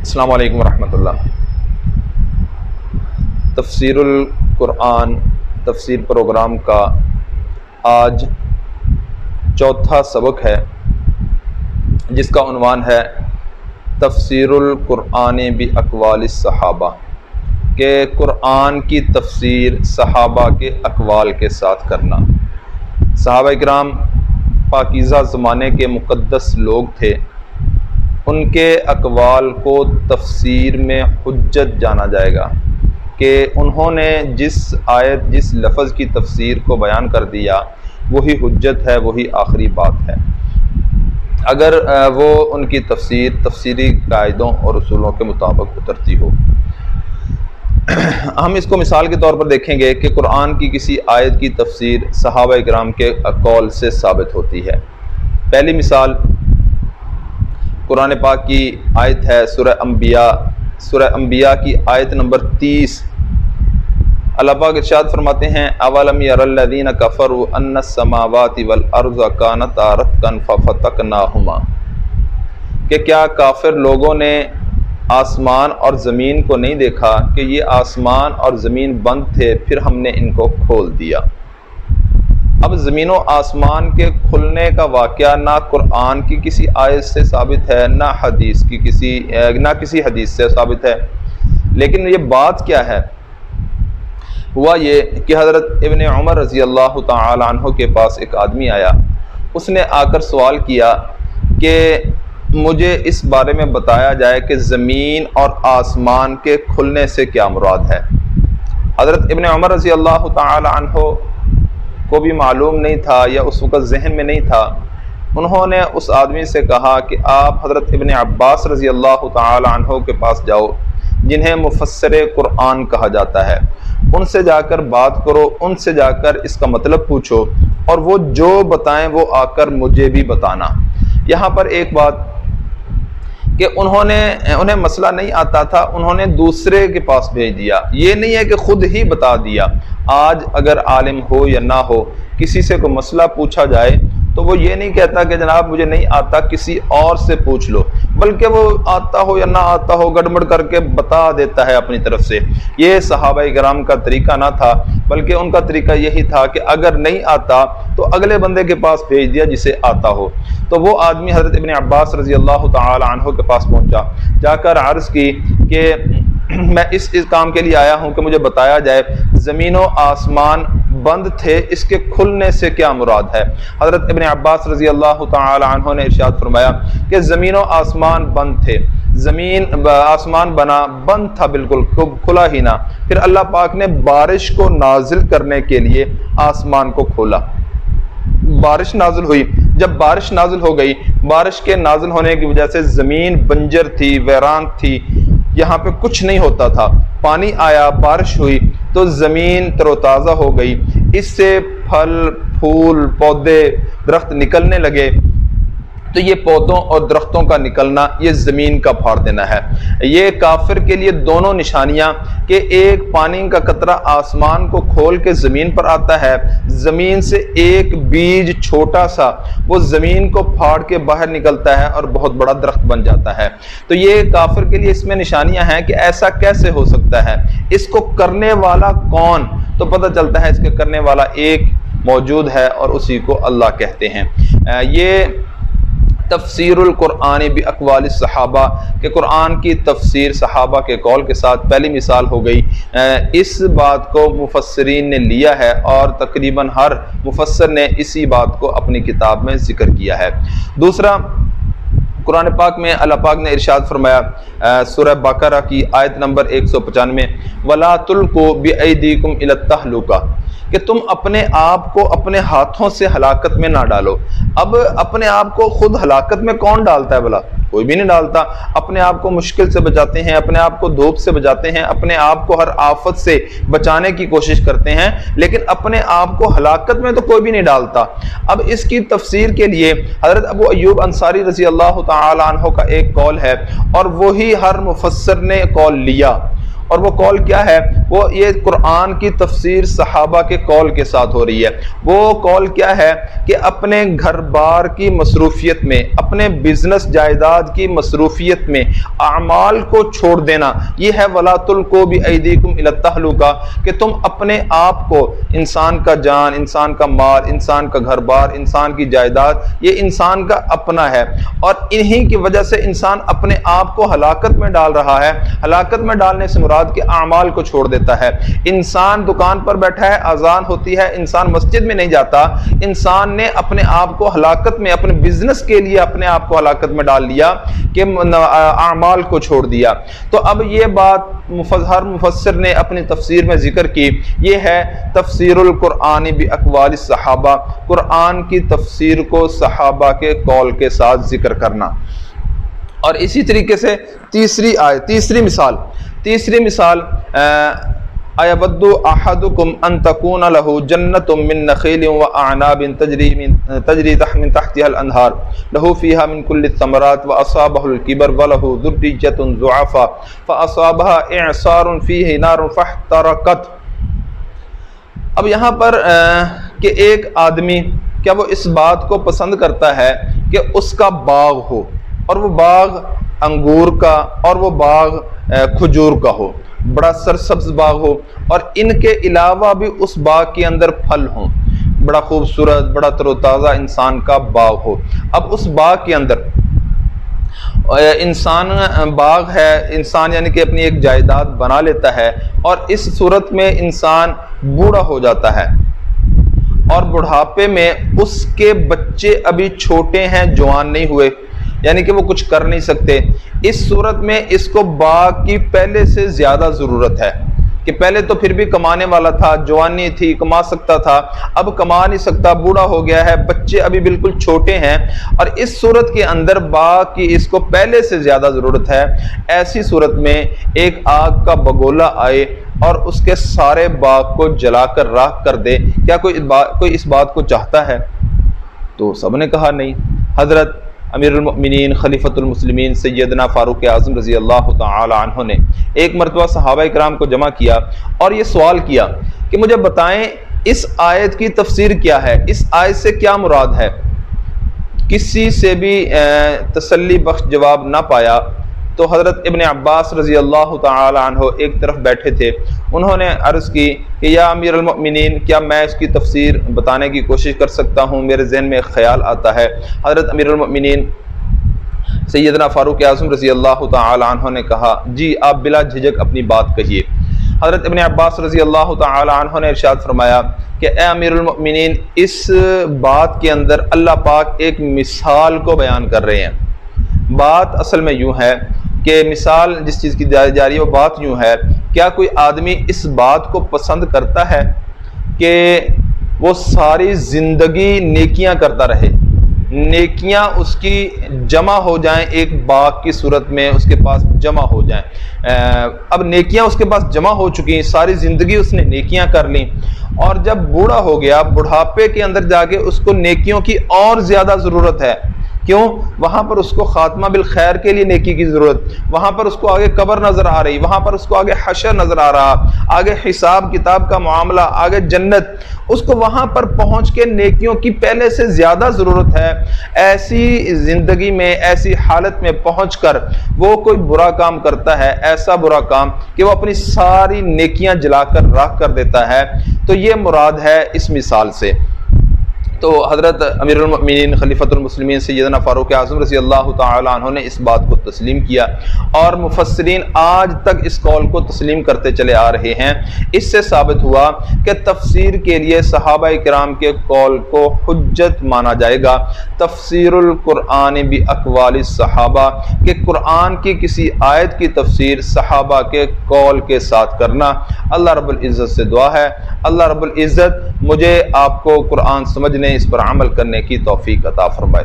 السلام علیکم ورحمۃ اللہ۔ تفسیر القرآن تفسیر پروگرام کا آج چوتھا سبق ہے، جس کا عنوان ہے تفسیر القرآن باقوال الصحابہ، کہ قرآن کی تفسیر صحابہ کے اقوال کے ساتھ کرنا۔ صحابہ کرام پاکیزہ زمانے کے مقدس لوگ تھے، ان کے اقوال کو تفسیر میں حجت جانا جائے گا کہ انہوں نے جس آیت جس لفظ کی تفسیر کو بیان کر دیا وہی حجت ہے، وہی آخری بات ہے، اگر وہ ان کی تفسیر تفسیری قاعدوں اور اصولوں کے مطابق اترتی ہو۔ ہم اس کو مثال کے طور پر دیکھیں گے کہ قرآن کی کسی آیت کی تفسیر صحابہ کرام کے قول سے ثابت ہوتی ہے۔ پہلی مثال قرآن پاک کی آیت ہے سورہ انبیاء کی آیت نمبر 30۔ اللہ پاک ارشاد فرماتے ہیں اولم یر الذین کفروا ان السماوات والارض کانتا رتقا ففتقناہما، کہ کیا کافر لوگوں نے آسمان اور زمین کو نہیں دیکھا کہ یہ آسمان اور زمین بند تھے، پھر ہم نے ان کو کھول دیا۔ اب زمین و آسمان کے کھلنے کا واقعہ نہ قرآن کی کسی آیت سے ثابت ہے، نہ کسی حدیث سے ثابت ہے، لیکن یہ بات کیا ہے؟ ہوا یہ کہ حضرت ابن عمر رضی اللہ تعالی عنہ کے پاس ایک آدمی آیا، اس نے آ کر سوال کیا کہ مجھے اس بارے میں بتایا جائے کہ زمین اور آسمان کے کھلنے سے کیا مراد ہے۔ حضرت ابن عمر رضی اللہ تعالی عنہ کو بھی معلوم نہیں تھا یا اس وقت ذہن میں نہیں تھا۔ انہوں نے اس آدمی سے کہا کہ آپ حضرت ابن عباس رضی اللہ تعالی عنہ کے پاس جاؤ، جنہیں مفسر قرآن کہا جاتا ہے، ان سے جا کر بات کرو، ان سے جا کر اس کا مطلب پوچھو، اور وہ جو بتائیں وہ آ کر مجھے بھی بتانا۔ یہاں پر ایک بات کہ انہیں مسئلہ نہیں آتا تھا، انہوں نے دوسرے کے پاس بھیج دیا، یہ نہیں ہے کہ خود ہی بتا دیا۔ آج اگر عالم ہو یا نہ ہو، کسی سے کوئی مسئلہ پوچھا جائے تو وہ یہ نہیں کہتا کہ جناب مجھے نہیں آتا، کسی اور سے پوچھ لو، بلکہ وہ آتا ہو یا نہ آتا ہو گڑبڑ کر کے بتا دیتا ہے اپنی طرف سے۔ یہ صحابہ کرام کا طریقہ نہ تھا، بلکہ ان کا طریقہ یہی تھا کہ اگر نہیں آتا تو اگلے بندے کے پاس بھیج دیا جسے آتا ہو۔ تو وہ آدمی حضرت ابن عباس رضی اللہ تعالی عنہ کے پاس پہنچا، جا کر عرض کی کہ میں اس کام کے لیے آیا ہوں کہ مجھے بتایا جائے زمین و آسمان بند تھے، اس کے کھلنے سے کیا مراد ہے۔ حضرت ابن عباس رضی اللہ تعالی عنہ نے ارشاد فرمایا کہ زمین و آسمان بند تھے، آسمان بنا بند تھا، بالکل کھلا ہی نہ، پھر اللہ پاک نے بارش کو نازل کرنے کے لیے آسمان کو کھولا، بارش نازل ہوئی۔ جب بارش نازل ہو گئی، بارش کے نازل ہونے کی وجہ سے زمین بنجر تھی، ویران تھی، یہاں پہ کچھ نہیں ہوتا تھا، پانی آیا، بارش ہوئی تو زمین تر و تازہ ہو گئی، اس سے پھل پھول پودے درخت نکلنے لگے۔ تو یہ پودوں اور درختوں کا نکلنا یہ زمین کا پھاڑ دینا ہے۔ یہ کافر کے لیے دونوں نشانیاں کہ ایک پانی کا قطرہ آسمان کو کھول کے زمین پر آتا ہے، زمین سے ایک بیج چھوٹا سا وہ زمین کو پھاڑ کے باہر نکلتا ہے اور بہت بڑا درخت بن جاتا ہے۔ تو یہ کافر کے لیے اس میں نشانیاں ہیں کہ ایسا کیسے ہو سکتا ہے، اس کو کرنے والا کون؟ تو پتہ چلتا ہے اس کے کرنے والا ایک موجود ہے اور اسی کو اللہ کہتے ہیں۔ یہ تفسیر القرآن باقوال الصحابہ کہ قرآن کی تفسیر صحابہ کے قول کے ساتھ پہلی مثال ہو گئی۔ اس بات کو مفسرین نے لیا ہے اور تقریباً ہر مفسر نے اسی بات کو اپنی کتاب میں ذکر کیا ہے۔ دوسرا، قرآن پاک میں اللہ پاک نے ارشاد فرمایا سورہ بقرہ کی آیت نمبر 195 وَلَا تُلْقُوا بِأَيْدِيكُمْ إِلَى التَّهْلُكَةِ، کہ تم اپنے آپ کو اپنے ہاتھوں سے ہلاکت میں نہ ڈالو۔ اب اپنے آپ کو خود ہلاکت میں کون ڈالتا ہے بھلا؟ کوئی بھی نہیں ڈالتا۔ اپنے آپ کو مشکل سے بچاتے ہیں، اپنے آپ کو دھوپ سے بچاتے ہیں، اپنے آپ کو ہر آفت سے بچانے کی کوشش کرتے ہیں، لیکن اپنے آپ کو ہلاکت میں تو کوئی بھی نہیں ڈالتا۔ اب اس کی تفسیر کے لیے حضرت ابو ایوب انصاری رضی اللہ تعالی عنہ کا ایک قول ہے، اور وہی ہر مفسر نے قول لیا۔ اور وہ قول کیا ہے؟ وہ یہ قرآن کی تفسیر صحابہ کے قول کے ساتھ ہو رہی ہے۔ وہ قول کیا ہے کہ اپنے گھر بار کی مصروفیت میں، اپنے بزنس جائیداد کی مصروفیت میں اعمال کو چھوڑ دینا، یہ ہے وَلَا تُلْقُوا بِأَيْدِيكُمْ إِلَى التَّهْلُكَةِ، کہ تم اپنے آپ کو، انسان کا جان، انسان کا مال، انسان کا گھر بار، انسان کی جائیداد، یہ انسان کا اپنا ہے، اور انہی کی وجہ سے انسان اپنے آپ کو ہلاکت میں ڈال رہا ہے۔ ہلاکت میں ڈالنے سے مراد کہ اعمال کو چھوڑ دیتا ہے۔ انسان دکان پر بیٹھا ہے، اذان ہوتی ہے، انسان مسجد میں نہیں جاتا، انسان نے اپنے آپ کو ہلاکت میں، اپنے بزنس کے لیے اپنے آپ کو ہلاکت میں ڈال لیا کہ اعمال کو چھوڑ دیا۔ تو اب یہ بات ہر مفسر نے اپنی تفسیر میں ذکر کی، یہ ہے تفسیر القرآن باقوال الصحابہ، قرآن کی تفسیر کو صحابہ کے قول کے ساتھ ذکر کرنا۔ اور اسی طریقے سے تیسری مثال اَيَوَدُّ أَحَدُكُمْ أَن تَكُونَ لَهُ جَنَّةٌ مِّن نَخِيلٍ وَأَعْنَابٍ تَجْرِي تَحْتِهَا الْأَنْهَارُ لَهُ فِيهَا مِن كُلِّ الثَّمَرَاتِ وَأَصَابَهُ الْكِبَرُ وَلَهُ ذُرِّيَّةٌ ضُعَفَاءُ فَأَصَابَهَا إِعْصَارٌ فِيهِ نَارٌ فَاحْتَرَقَتْ۔ اب یہاں پر کہ ایک آدمی کیا وہ اس بات کو پسند کرتا ہے کہ اس کا باغ ہو، اور وہ باغ انگور کا اور وہ باغ کھجور کا ہو، بڑا سرسبز باغ ہو، اور ان کے علاوہ بھی اس باغ کے اندر پھل ہوں، بڑا خوبصورت، بڑا تر و تازہ انسان کا باغ ہو۔ اب اس باغ کے اندر انسان باغ ہے، انسان یعنی کہ اپنی ایک جائیداد بنا لیتا ہے، اور اس صورت میں انسان بوڑھا ہو جاتا ہے، اور بڑھاپے میں اس کے بچے ابھی چھوٹے ہیں، جوان نہیں ہوئے، یعنی کہ وہ کچھ کر نہیں سکتے۔ اس صورت میں اس کو باغ کی پہلے سے زیادہ ضرورت ہے، کہ پہلے تو پھر بھی کمانے والا تھا، جوانی تھی، کما سکتا تھا، اب کما نہیں سکتا، بوڑھا ہو گیا ہے، بچے ابھی بالکل چھوٹے ہیں، اور اس صورت کے اندر باغ کی اس کو پہلے سے زیادہ ضرورت ہے۔ ایسی صورت میں ایک آگ کا بگولا آئے اور اس کے سارے باغ کو جلا کر راکھ کر دے، کیا کوئی اس بات کو چاہتا ہے؟ تو سب نے کہا نہیں۔ حضرت امیر المؤمنین خلیفۃ المسلمین سیدنا فاروق اعظم رضی اللہ تعالی عنہ نے ایک مرتبہ صحابہ کرام کو جمع کیا اور یہ سوال کیا کہ مجھے بتائیں اس آیت کی تفسیر کیا ہے، اس آیت سے کیا مراد ہے؟ کسی سے بھی تسلی بخش جواب نہ پایا، تو حضرت ابن عباس رضی اللہ تعالی عنہ ایک طرف بیٹھے تھے، انہوں نے عرض کی کہ یا امیر المؤمنین، کیا میں اس کی تفسیر بتانے کی کوشش کر سکتا ہوں؟ میرے ذہن میں ایک خیال آتا ہے۔ حضرت امیر المؤمنین سیدنا فاروق اعظم رضی اللہ تعالی عنہ نے کہا جی آپ بلا جھجک اپنی بات کہیے۔ حضرت ابن عباس رضی اللہ تعالی عنہ نے ارشاد فرمایا کہ اے امیر المؤمنین، اس بات کے اندر اللہ پاک ایک مثال کو بیان کر رہے ہیں۔ بات اصل میں یوں ہے کہ مثال جس چیز کی جا رہی ہے وہ بات یوں ہے، کیا کوئی آدمی اس بات کو پسند کرتا ہے کہ وہ ساری زندگی نیکیاں کرتا رہے، نیکیاں اس کی جمع ہو جائیں، ایک باغ کی صورت میں اس کے پاس جمع ہو جائیں؟ اب نیکیاں اس کے پاس جمع ہو چکی ہیں، ساری زندگی اس نے نیکیاں کر لیں، اور جب بوڑھا ہو گیا، بڑھاپے کے اندر جا کے اس کو نیکیوں کی اور زیادہ ضرورت ہے۔ کیوں؟ وہاں پر اس کو خاتمہ بالخیر کے لیے نیکی کی ضرورت، وہاں پر اس کو آگے قبر نظر آ رہی، وہاں پر اس کو آگے حشر نظر آ رہا، آگے حساب کتاب کا معاملہ، آگے جنت، اس کو وہاں پر پہنچ کے نیکیوں کی پہلے سے زیادہ ضرورت ہے۔ ایسی زندگی میں، ایسی حالت میں پہنچ کر وہ کوئی برا کام کرتا ہے، ایسا برا کام کہ وہ اپنی ساری نیکیاں جلا کر راکھ کر دیتا ہے، تو یہ مراد ہے اس مثال سے۔ تو حضرت امیر المؤمنین خلیفۃ المسلمین سیدنا فاروق اعظم رضی اللہ تعالی عنہ نے اس بات کو تسلیم کیا، اور مفسرین آج تک اس قول کو تسلیم کرتے چلے آ رہے ہیں۔ اس سے ثابت ہوا کہ تفسیر کے لیے صحابہ کرام کے قول کو حجت مانا جائے گا۔ تفسیر القرآن باقوال الصحابہ، کہ قرآن کی کسی آیت کی تفسیر صحابہ کے قول کے ساتھ کرنا۔ اللہ رب العزت سے دعا ہے اللہ رب العزت مجھے آپ کو قرآن سمجھنے، اس پر عمل کرنے کی توفیق عطا فرمائے۔